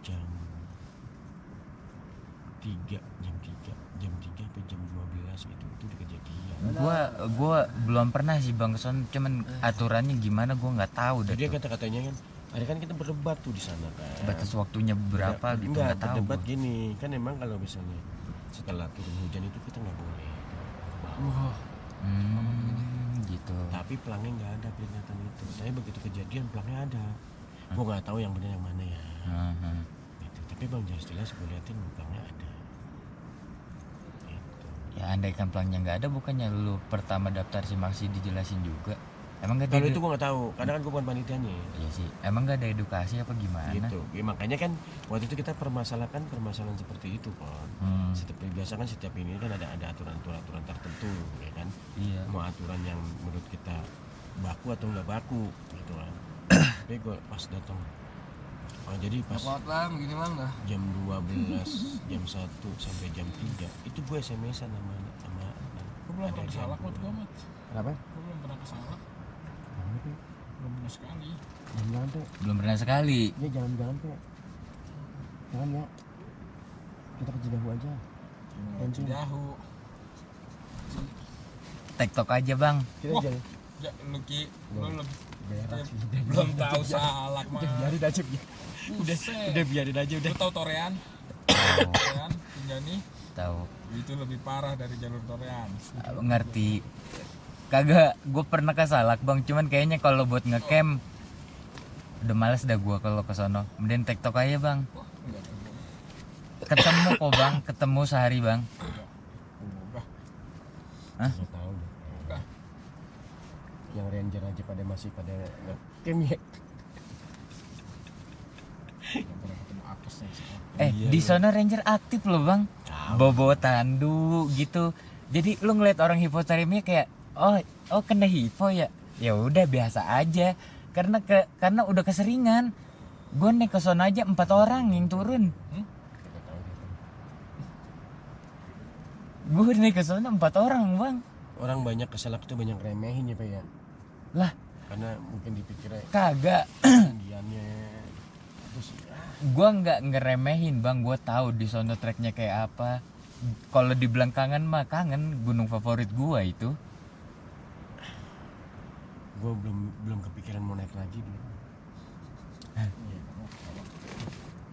Jam 3 apa jam 12 gitu, itu udah kejadian. Gua belum pernah sih bang keson, cuman aturannya gimana gua nggak tahu dah. Jadi tuh. kata-katanya kan, ada kan kita berdebat tuh di sana kan. Batas waktunya berapa gitu Enggak, nggak tahu. berdebat Gua. gini kan, emang kalau misalnya setelah turun hujan itu kita nggak boleh ke bawah. Gitu. Tapi pelangnya nggak ada peringatan itu. Tapi begitu kejadian pelangnya ada. Gua nggak tahu yang benar yang mana ya. Heeh. Gitu. Tapi bang jelas gue liatin pelangnya ada. Gitu. Ya andaikan pelangnya nggak ada, bukannya lu pertama daftar simaksi dijelasin juga? Emang nggak ada? Kalau itu gue nggak tahu, karena kan gue bukan panitianya. Iya sih. Emang nggak ada edukasi apa gimana? Gitu. Ya, makanya kan waktu itu kita permasalahan seperti itu kan. Setiap biasa kan setiap ini kan ada aturan tertentu ya kan. Iya. Mau aturan yang menurut kita baku atau nggak baku gitu kan. Tapi gue pas datang, jadi pas Kuat lah begini mah dah. jam 12, jam 1 sampai jam 3 itu gue SMS-an sama Gue belum pernah kesalak buat gue mat. Kenapa? Gue belum pernah kesalak. Belum pernah sekali. Jalan-jalan tuh, Belum pernah sekali. ya jalan-jalan tuh, jangan ya, kita ke Cidahu aja. Bensin. Cidahu. TikTok aja bang. Kita Wah. jalan. Ya lu ki, lu Berak sih, belum tahu salak mah. biarin aja udah biarin aja udah. Lu tahu Torean? Tahu. Torean, Pinjani. Tahu. Itu lebih parah dari jalur Torean. Ngerti. Kagak, gue pernah ke Salak bang, cuman kayaknya kalau buat ngecamp udah males dah gue kalau ke sono. Mending TikTok aja bang. Wah, enggak tahu. Ketemu kok bang, ketemu sehari bang. Enggak. Hah? Nggak tahu deh. Enggak. Yang ranger aja masih pada ngecamp ya. Enggak pernah ketemu apesnya sih. Iya, Di Bang. sono ranger aktif loh bang. Bawa tandu gitu. Jadi lu ngeliat orang hipotermia kayak oh kena hipo ya. Ya udah biasa aja. Karena udah keseringan. Gue naik ke sono aja 4 orang yang turun. Nggak tahu deh. Gue naik ke sono 4 orang bang. Orang banyak keselak itu banyak remehin ya Pak ya. Lah Karena mungkin dipikirnya kagak. ketinggiannya. Terus Gua nggak ngeremehin bang, gue tahu di sono treknya kayak apa. Kalau dibilang kangen mah kangen, gunung favorit gua itu. gue belum kepikiran mau naik lagi dulu.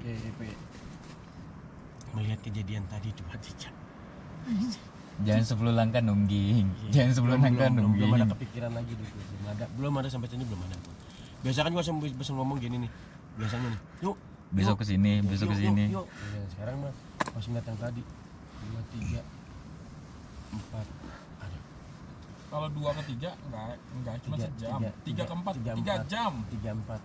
Iya, Pak. Melihat kejadian tadi tuh hati Jangan 10 langkah nungging. Iya. Jangan 10 langkah belum nungging. ada kepikiran lagi dulu. Belum ada sampai sini belum ada. Biasa kan gua bisa ngomong gini nih. Biasanya nih. Yuk. Besok ke sini, besok ke sini. Yuk. Ya, sekarang mah pas ngeliat yang tadi 2 3 4 ada. Kalau 2 ke 3 enggak cuma sejam. 3 ke 4 3 3 jam. 3 4.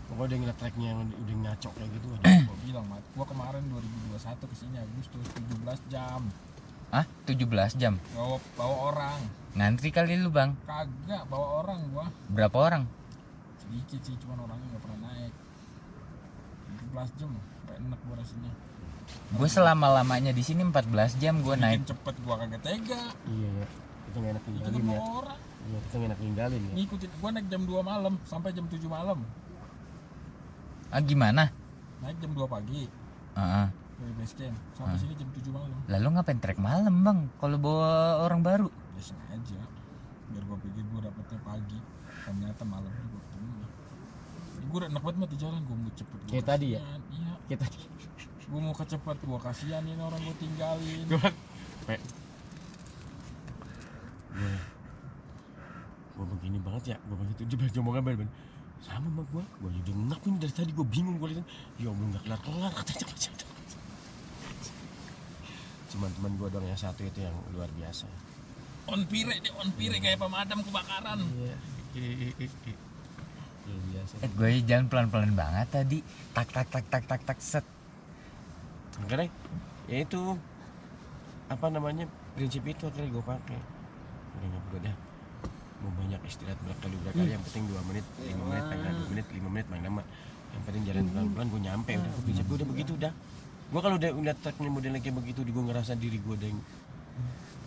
Pokoknya udah ngeliat tracknya yang udah ngaco kayak gitu ada. Gua bilang, Mat, gua kemarin 2021 ke sini Agustus 17 jam. Ah, 17 jam. Bawa orang. Ngantri kali lu, Bang. Kagak bawa orang gua. Berapa orang? Sedikit sih, cuman orangnya enggak pernah naik. 17 jam sampai enak gua rasanya. Gue selama-lamanya di sini 14 jam gue naik. Bikin cepet gua kagak tega. Iya ya. Kita nggak enak Itu tinggalin sama ya. orang. Iya, kita nggak enak tinggalin ya. Ngikutin gua naik jam 2 malam sampai jam 7 malam. Ah, gimana? Naik jam 2 pagi Heeh. dari base camp sampai sini jam 7 malam. Lalu ngapain trek malam, Bang? Kalau bawa orang baru? Ya sengaja biar gua pikir gua dapetnya pagi, ternyata malam gua ketemu. Gua udah enak banget mah di jalan, gua mau cepet gua Kayak tadi ya? kasihan. Iya, Kita gua mau kecepet, gua kasihan ini orang gua tinggalin. gue begini banget ya, gue begitu dia baca omongan bener sama sama gue udah ngapain dari tadi gue bingung gue liatin, ya omong nggak kelar katanya macam. Cuman teman gue doang yang satu itu yang luar biasa. On pire kayak pemadam kebakaran. Iya, luar biasa. Gue jalan pelan-pelan banget tadi. Tak set. Makanya ya itu apa namanya prinsip itu akhirnya gue pakai. Udah nggak perlu dah mau banyak istirahat berkali yang penting 2 menit 5 menit paling lama 2 menit 5 menit paling lama, yang penting jalan pelan-pelan gue nyampe udah. Prinsip gue udah begitu dah. Gue kalau udah ngeliat tracknya modelnya kayak begitu, gue ngerasa diri gue udah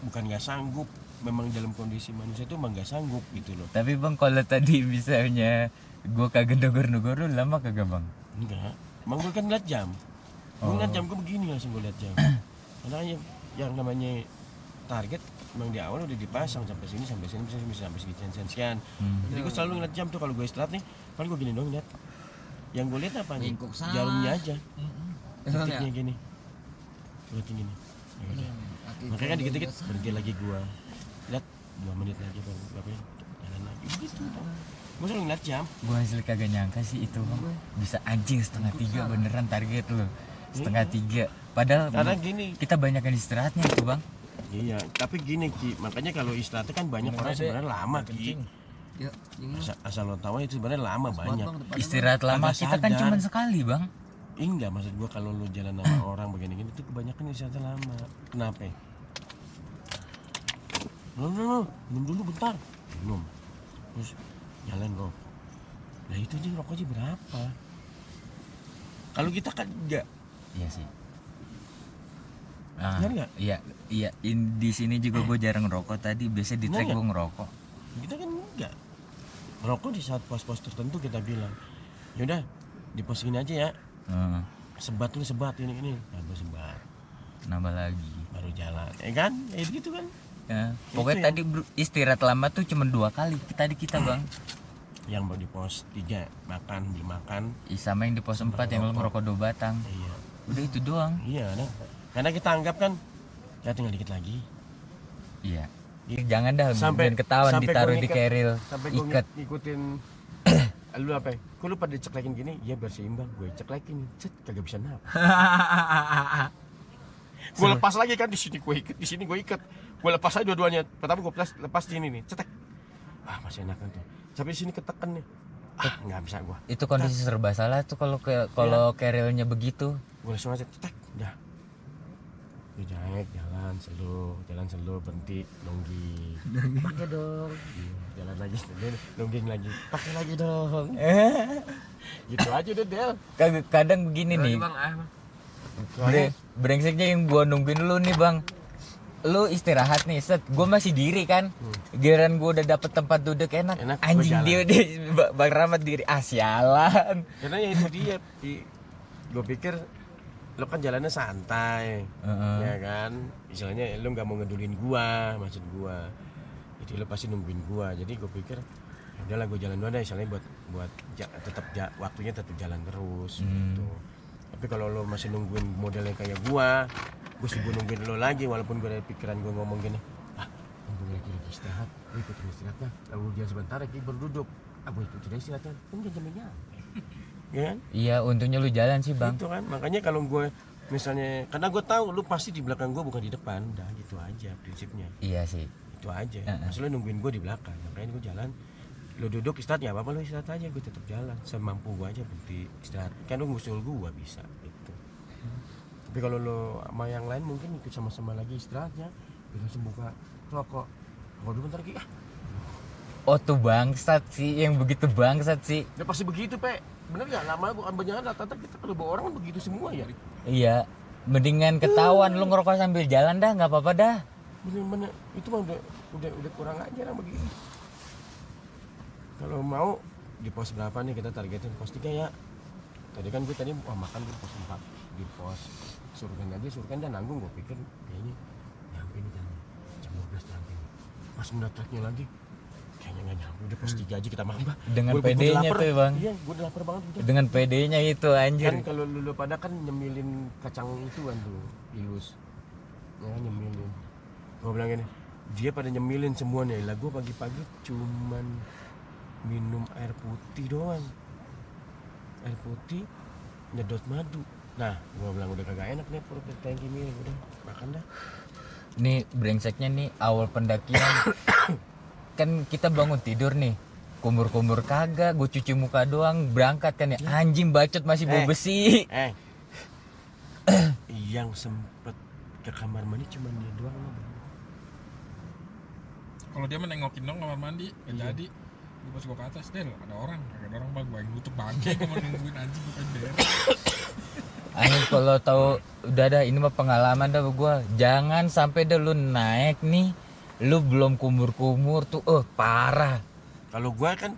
bukan nggak sanggup, memang dalam kondisi manusia itu emang nggak sanggup gitu loh. Tapi Bang, kalau tadi misalnya gue kagak nogor lu lama kagak, Bang? Enggak, emang gue kan ngeliat jam. Gue ngeliat jam gue begini langsung gue liat jam. Karena yang namanya target emang di awal udah dipasang sampai sini sampai sekian. Jadi gue selalu ngeliat jam tuh kalau gue istirahat nih, paling gue gini dong lihat. Yang gue lihat apa nih? Jarumnya aja. Titiknya gini. Lihat gini. Ya udah. Makanya kan dikit-dikit berhenti lagi gue. Lihat 2 menit lagi baru jalan lagi. Begitu dong. Gue selalu ngeliat jam. Gue asli kagak nyangka sih itu, Bang. Bisa anjing 2:30 beneran target lu. 2:30. Padahal Karena gini. kita banyak yang istirahatnya itu, Bang. Iya, tapi gini Ki, makanya kalau istirahatnya kan banyak orang sebenarnya lama Ki. Ya, Asal lo tahu itu sebenarnya lama banyak. Istirahat lama Agak kita kan sadar. cuma sekali, Bang. Enggak, maksud gua kalau lu jalan sama orang begini-gini itu kebanyakan istirahatnya lama. Kenapa? Minum dulu bentar. Minum. Terus jalan rokok. Nah itu aja rokok aja berapa? Kalau kita kan enggak. Iya sih. Ah, Benar nggak? iya. Di sini juga gue jarang ngerokok tadi. Biasa di Benar trek nggak? gue ngerokok. Kita kan enggak. Rokok di saat pos-pos tertentu kita bilang, yaudah di pos ini aja ya. Heeh. Sebat ini. Nah, gua sebat. Nambah lagi. Baru jalan. Kan? Gitu kan? Ya, Itu pokoknya yang- tadi istirahat lama tuh cuma 2 kali tadi kita, Bang. Yang di pos 3 makan, beli makan. Sama yang di pos 4 yang lu ngerokok 2 batang. Iya. Udah itu doang. Iya, nah. Karena kita anggap kan ya tinggal dikit lagi. Iya. Jangan dah Sampai- bikin ketahuan sampai ditaruh gua di ngikat- keril. Sampai gue Ikat. ngikutin lu apa ya? Kok lu pada ceklekin gini? Ya biar seimbang. Gue ceklekin, cet kagak bisa napas. Gue lepas lagi kan di sini gue ikat, di sini gue ikat. Gue lepas aja dua-duanya. Pertama gue lepas di sini nih, cetek. Ah, masih enakan tuh. Sampai di sini ketekan nih. Ah, nggak bisa gue. Itu kondisi serba salah tuh kalau kerilnya begitu. Gue langsung aja cetek. Dah. Gue jalan slow, berhenti, nungging. pakai dong. Iya, jalan lagi, nungging lagi. Pakai lagi dong. Gitu aja deh, Del. Kadang begini nih. Brengseknya yang gua nungguin lu nih, Bang. Lu istirahat nih, set. Gua masih diri kan. Giliran gua udah dapet tempat duduk enak. Enak, Anjing gua dia Bang Rahmat diri. Ah, sialan. Karena ya itu dia, gue pikir lo kan jalannya santai, ya kan, istilahnya lo nggak mau ngedulin gua, maksud gua, jadi lo pasti nungguin gua, jadi gue pikir ya udahlah gue jalan dulu deh, istilahnya buat tetap waktunya tetap jalan terus, gitu. Tapi kalau lo masih nungguin modelnya kayak gue sih nungguin lo lagi, walaupun gue ada pikiran gue ngomong gini, gue lagi istirahat, gue ikut istirahatnya, lalu dia sebentar lagi baru duduk, gue ikut istirahatnya, kan jamnya, ya kan? Iya, untungnya lu jalan sih bang. Itu kan, makanya kalau gue misalnya, karena gue tahu lu pasti di belakang gue bukan di depan, udah gitu aja prinsipnya. Iya sih. Itu aja. Maksudnya nungguin gue di belakang, makanya gue jalan. Lu duduk istirahat ya apa-apa, lu istirahat aja, gue tetap jalan semampu gue aja berhenti istirahat. Kan lu ngusul gue bisa gitu. Tapi kalau lu sama yang lain mungkin ikut sama-sama lagi istirahatnya, dia langsung buka rokok. Rokok dulu bentar lagi Oh tuh bangsat sih, yang begitu bangsat sih. Udah pasti begitu, Pe. Bener ya, lama bukan banyak rata-rata kita kalau bawa orang kan begitu semua ya. Iya, mendingan ketahuan lu ngerokok sambil jalan dah, nggak apa-apa dah. Bener-bener itu mah udah kurang aja lah begitu. Kalau mau di pos berapa nih kita targetin pos 3 ya. Tadi kan gue makan di pos 4 di pos Surken dan nanggung, gue pikir kayaknya nyampe nih jam 12 nyampe nih. Pas melihat tracknya lagi kayaknya nggak nyampe, udah pos 3 aja kita mangga. Dengan PD-nya tuh bang. Iya, gue udah lapar banget udah. Dengan PD-nya itu anjir. Kan kalau lu pada kan nyemilin kacang itu kan tuh ilus, ya kan nyemilin. Gue bilang gini, dia pada nyemilin semua nih, lah gue pagi-pagi cuman minum air putih doang, air putih nyedot madu. Nah, gue bilang udah kagak enak nih perut tangki miring, udah makan dah. Nih brengseknya nih awal pendakian kan kita bangun tidur nih, kumur-kumur kagak, gue cuci muka doang berangkat kan ya, anjing bacot masih bau besi. Yang sempet ke kamar mandi cuma dia doang loh. Kalau dia menengokin dong kamar mandi, nggak jadi. Pas gue ke atas, Del, ada orang bang, gue yang nutup bangke, gue mau nungguin anjing gue pengen beres. Anjing kalau tahu udah dah, ini mah pengalaman dah gue. Jangan sampai dah lu naik nih, lu belum kumur-kumur tuh, parah. Kalau gue kan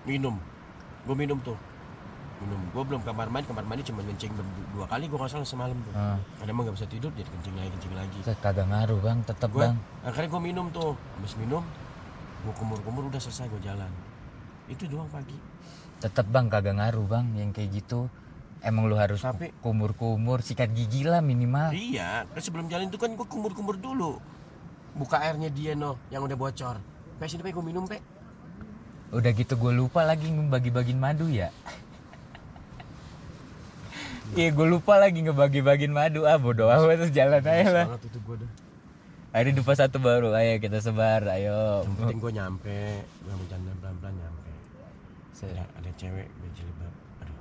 minum tuh, gue belum kamar mandi cuma kencing 2 kali gue nggak salah semalam tuh. Karena emang nggak bisa tidur jadi kencing lagi. Kagak ngaruh bang, tetep bang. Akhirnya gue minum tuh, habis minum gue kumur udah selesai gue jalan. Itu doang pagi. Tetep bang kagak ngaruh bang yang kayak gitu. Emang lu harus kumur-kumur, sikat gigi lah minimal. Iya, kan sebelum jalan itu kan gue kumur dulu. Buka airnya dia yang udah bocor. Pe sini Pe, gue minum Pe. Udah gitu gue lupa lagi ngebagi-bagin madu ya. Iya gue lupa lagi ngebagi-bagin madu. Bodo amat terus jalan aja lah. Banget itu gue dah. Hari di pos 1 baru, ayo kita sebar, ayo. Yang penting gue nyampe, gue jalan pelan-pelan nyampe. Ada cewek berjilbab, aduh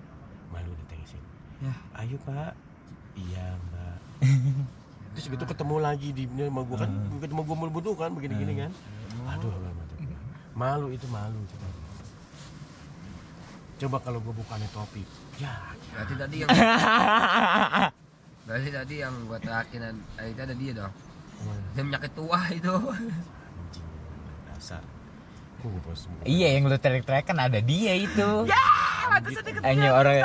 malu ditangisin. Ya. Ayo Pak. Iya Mbak. Terus gitu ketemu lagi di rumah gue kan, ketemu gue mulu kan, begini-gini kan. Aduh malu itu. Coba kalau gue bukannya topi, ya. Berarti tadi yang gua terakhir itu ada dia dong. Dia penyakit tua itu. Anjing dasar. Iya yang lu trek-trek kan ada dia itu. Ya, hanya orang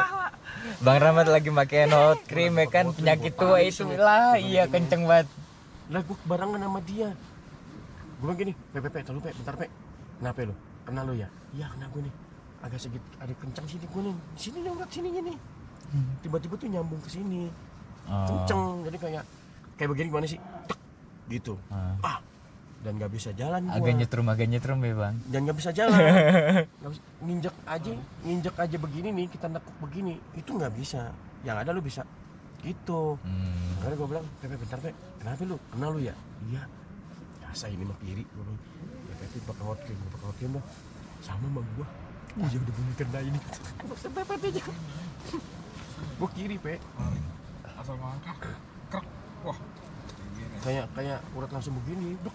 Bang Rahmat lagi pakai hot cream ya kan, penyakit tua itu lah, iya kenceng banget. Lah gue barengan sama dia. Gue bilang gini, Pe, bentar Pe. Kenapa lu? Kenal lu ya? Iya kenal gue nih. Agak sedikit ada kencang sini gue nih. Sini nyambat sininya nih. Tiba-tiba tuh nyambung ke sini. Kenceng, jadi kayak begini gimana sih? Tek, gitu. Dan nggak bisa jalan gua. Agak nyetrum ya bang. Dan nggak bisa jalan. Nginjek aja begini nih, kita nekuk begini, itu nggak bisa. Yang ada lu bisa gitu. Karena gue bilang, Pepe bentar Pe, kenapa lu? Kenal lu ya? Iya. Rasa ini mah kiri. Gue bilang, ya Pepe pakai hot cream dah. Sama sama gua. Iya udah bunyi kena ini. Pepe aja. Gue kiri Pe. Asal melangkah, krek, wah. Kayak urat langsung begini, duk.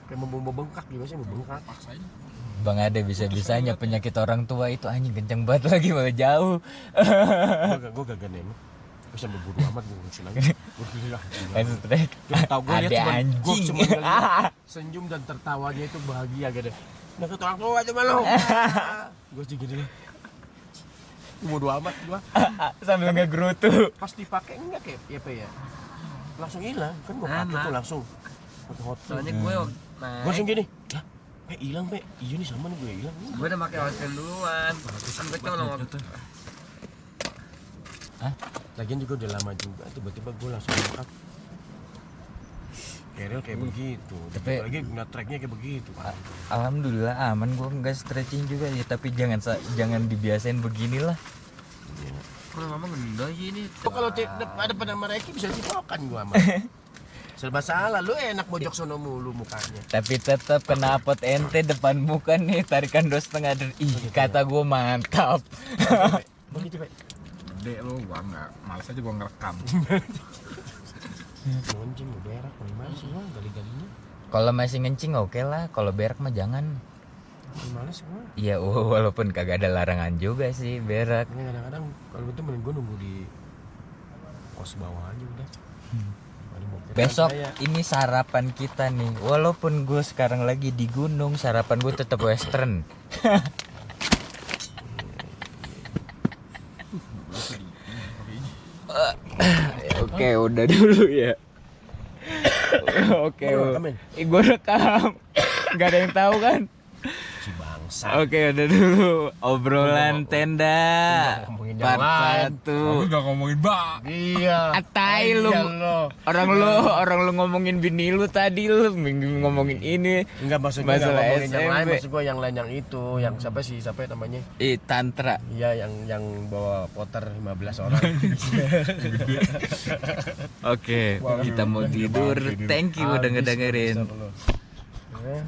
Kayak mau bengkak gitu sih, mau bengkak. Paksain. Bang ada bisa-bisanya penyakit orang tua itu anjing kenceng banget lagi malah jauh. Gue gak nengok. Gue sambil bodo amat gue ngurusin lagi. Gue pilih lah. Tau gue liat cuma senyum dan tertawanya itu bahagia gitu. Nah ke orang tua aja malu. Gue sih gini. Bodo amat gue. Sambil ngegerutu. Pas dipakai enggak kayak ya Pe ya. Langsung hilang kan gue pakai tuh langsung. Pakai hot. Soalnya gue Gue langsung gini. Lah, Pe hilang Pe. Iya nih sama nih gue hilang. Gue udah pakai hotel duluan. Kan gue colong. Hah? Lagian juga udah lama juga, tiba-tiba gue langsung maaf. Keril kayak begitu, Tapi- lagi ngeliat tracknya kayak begitu kan. Alhamdulillah aman, gue nggak stretching juga ya, tapi jangan dibiasain beginilah. Kalau mama ngendoi sih ini. Oh, kalau ada pada mereka bisa cipokan gua mah. Serba salah, lu enak mojok sono mulu mukanya. Tapi tetap kena pot ente depan muka nih, tarikan 2,5 ih kata gue mantap. Begitu, Pak. Gede lu, gua nggak, males aja gua ngerekam. Moncing udah berak gimana sih gua gali-galinya. Kalau masih ngencing oke lah, kalau berak mah jangan. Males gua. Iya, walaupun kagak ada larangan juga sih berak. Ini kadang-kadang kalau gitu mending gua nunggu di pos bawah aja udah. Ada mobil. Besok Kayak- ini sarapan kita nih. Walaupun gue sekarang lagi di gunung, sarapan gue tetap western. Oke, udah dulu ya. Oke, Lu rekam, Men? gue rekam. Gak ada yang tahu kan? Si bangsa. Oke, udah dulu obrolan tenda Ngomongin yang part lain. 1. Tapi nggak ngomongin Iya. Atai lu. Orang lu ngomongin bini lu tadi, lu ngomongin ini. Enggak maksud gua Masalah ngomongin yang lain, SMP. maksud gua yang lain yang itu, yang siapa namanya? Tantra. Iya, yang bawa poter 15 orang. Oke, kita mau tidur. Thank you udah Habis ngedengerin. gua bisa lu.